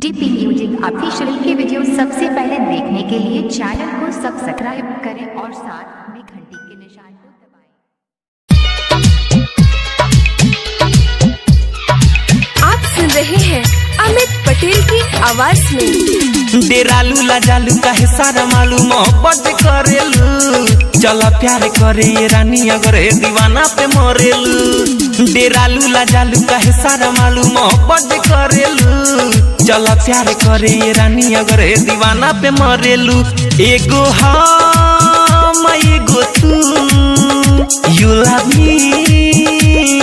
DP music official की video सबसे पहले देखने के लिए चैनल को सब्सक्राइब करें और साथ में घंटी के निशान को दबाएं। आप सुन रहे हैं अमित पटेल की आवाज में। डेरालू लाजालू काहे सारा मालूम मोहब्बत करेलू, चला प्यार करे ये रानी अगर दीवाना पे मरेलू। डेरालू लाजालू काहे सारा मालूम मोहब्बत करेलू, चला प्यार करे ये रानी अगर दीवाना पे मरेलू। एगो हम एगो तू, you love me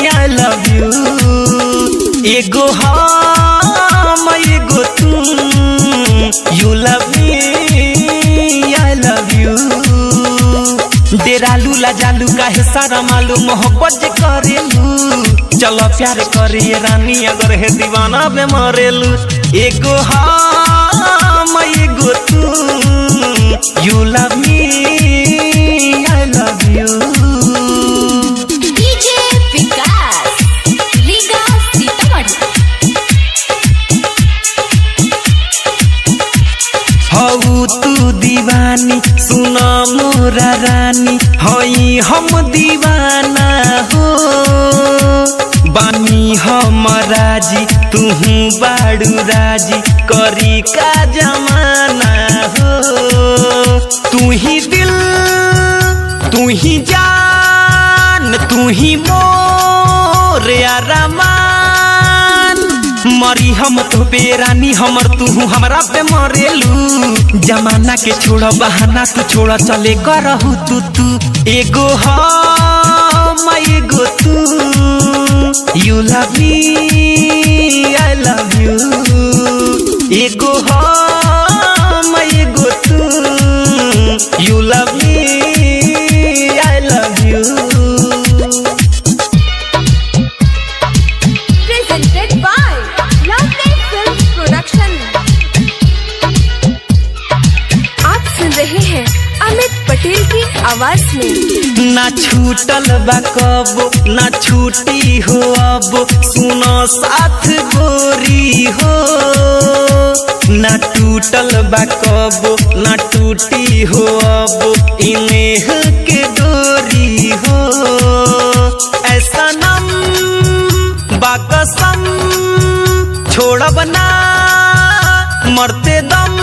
I love you. एगो हम एगो तू, you love me I love you. डेरालू लाजालू काहे सारा मालूम मोहब्बत करेलू, चलो प्यार करे ये रानी अगर है दीवाना पे मरेलू। एगो हम एगो तू, you love me I love you. DJ Vikas लीगा सीतामढ़ी। हऊ तू दीवानी सुना मोरा रानी, हई हम दीवाना हो। बानी हम राजी तुहू बाड़ू राजी, करी का जमाना हो। तू ही दिल तू ही जान तू ही मोर अरमान। मरी हम तो पे रानी हमर तू हमरा पे मरेलू। जमाना के छोड़ बहाना तू छोड़ चले करहू तू। एगो हम एगो तू, you love me I love you. एगो हम एगो तू, you love me I love you. Presented by Lovely Film Production. आप सुन रहे हैं अमित पटेल की आवाज में। ना छूटल बा कबो ना छूटी हो अब, सुनो साथ गोरी हो। ना टूटल बा कबो ना टूटी हो अब, इनेह के डोरी हो। ऐसा नम बाकसम छोड़ब ना मरते दम।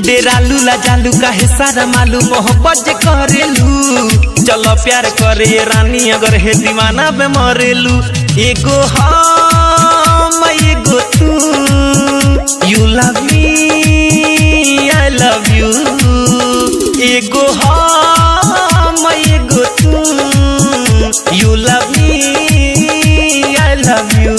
डेरालू लाजालू काहे सारा मालूम मोहब्बत करेलू, चलो प्यार करे रानी अगर है दीवाना पे मरेलू। एगो हम एगो तू, you love me I love you. एगो हम एगो तू, you love me I love you.